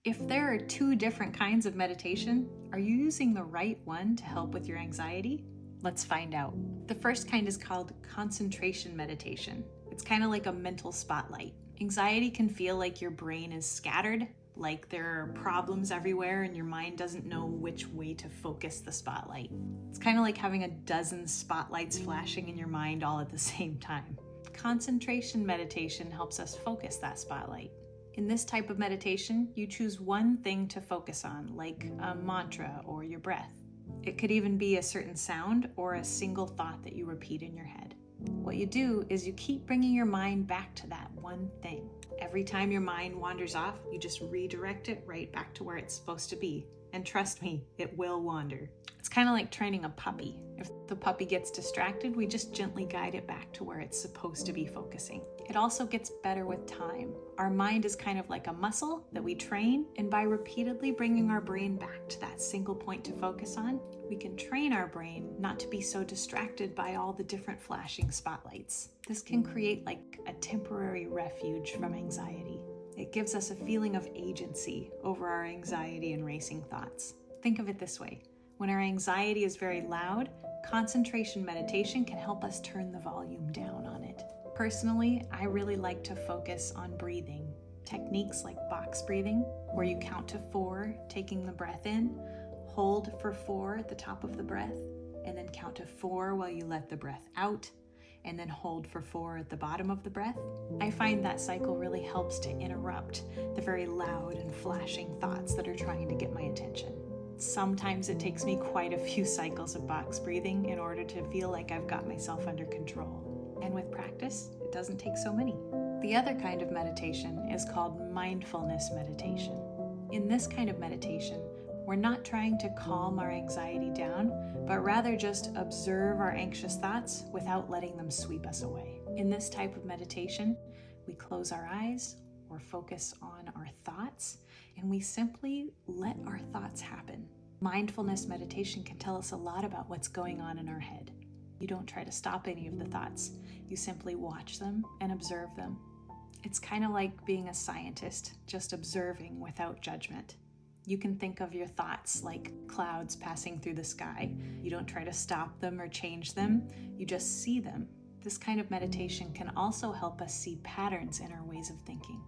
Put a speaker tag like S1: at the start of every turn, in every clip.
S1: If there are two different kinds of meditation, are you using the right one to help with your anxiety? Let's find out. The first kind is called concentration meditation. It's kind of like a mental spotlight. Anxiety can feel like your brain is scattered, like there are problems everywhere and your mind doesn't know which way to focus the spotlight. It's kind of like having a dozen spotlights flashing in your mind all at the same time. Concentration meditation helps us focus that spotlight. In this type of meditation, you choose one thing to focus on, like a mantra or your breath. It could even be a certain sound or a single thought that you repeat in your head. What you do is you keep bringing your mind back to that one thing. Every time your mind wanders off, you just redirect it right back to where it's supposed to be. And trust me, it will wander. It's kind of like training a puppy. If the puppy gets distracted, we just gently guide it back to where it's supposed to be focusing. It also gets better with time. Our mind is kind of like a muscle that we train, and by repeatedly bringing our brain back to that single point to focus on, we can train our brain not to be so distracted by all the different flashing spotlights. This can create like a temporary refuge from anxiety. It gives us a feeling of agency over our anxiety and racing thoughts. Think of it this way. When our anxiety is very loud, concentration meditation can help us turn the volume down on it. Personally, I really like to focus on breathing. Techniques like box breathing, where you count to 4, taking the breath in, hold for 4 at the top of the breath, and then count to 4 while you let the breath out, and then hold for 4 at the bottom of the breath. I find that cycle really helps to interrupt the very loud and flashing thoughts that are trying to get my attention. Sometimes it takes me quite a few cycles of box breathing in order to feel like I've got myself under control. And with practice, it doesn't take so many. The other kind of meditation is called mindfulness meditation. In this kind of meditation, we're not trying to calm our anxiety down, but rather just observe our anxious thoughts without letting them sweep us away. In this type of meditation, we close our eyes or focus on our thoughts, and we simply let our thoughts happen. Mindfulness meditation can tell us a lot about what's going on in our head. You don't try to stop any of the thoughts. You simply watch them and observe them. It's kind of like being a scientist, just observing without judgment. You can think of your thoughts like clouds passing through the sky. You don't try to stop them or change them. You just see them. This kind of meditation can also help us see patterns in our ways of thinking.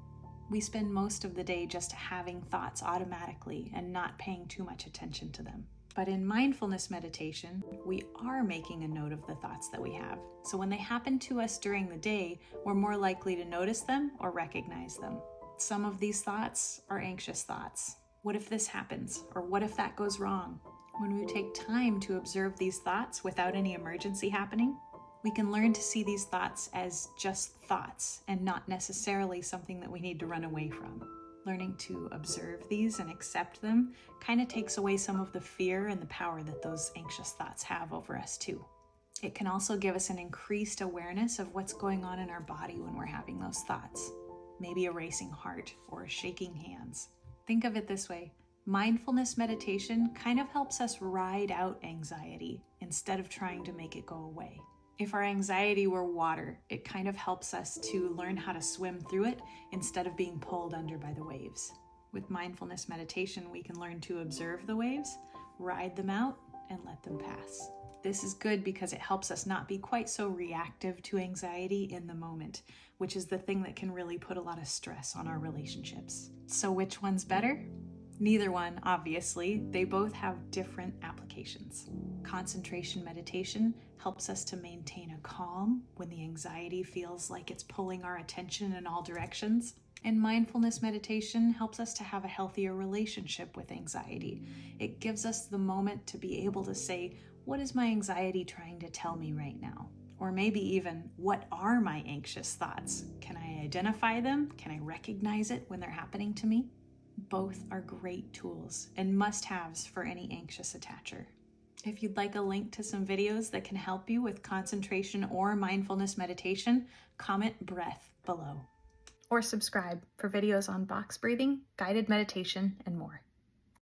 S1: We spend most of the day just having thoughts automatically and not paying too much attention to them. But in mindfulness meditation, we are making a note of the thoughts that we have. So when they happen to us during the day, we're more likely to notice them or recognize them. Some of these thoughts are anxious thoughts. What if this happens? Or what if that goes wrong? When we take time to observe these thoughts without any emergency happening, we can learn to see these thoughts as just thoughts and not necessarily something that we need to run away from. Learning to observe these and accept them kind of takes away some of the fear and the power that those anxious thoughts have over us too. It can also give us an increased awareness of what's going on in our body when we're having those thoughts. Maybe a racing heart or shaking hands. Think of it this way. Mindfulness meditation kind of helps us ride out anxiety instead of trying to make it go away. If our anxiety were water, it kind of helps us to learn how to swim through it instead of being pulled under by the waves. With mindfulness meditation, we can learn to observe the waves, ride them out, and let them pass. This is good because it helps us not be quite so reactive to anxiety in the moment, which is the thing that can really put a lot of stress on our relationships. So which one's better? Neither one, obviously. They both have different applications. Concentration meditation helps us to maintain a calm when the anxiety feels like it's pulling our attention in all directions. And mindfulness meditation helps us to have a healthier relationship with anxiety. It gives us the moment to be able to say, what is my anxiety trying to tell me right now? Or maybe even, what are my anxious thoughts? Can I identify them? Can I recognize it when they're happening to me? Both are great tools and must-haves for any anxious attacher. If you'd like a link to some videos that can help you with concentration or mindfulness meditation, comment breath below. Or subscribe for videos on box breathing, guided meditation, and more.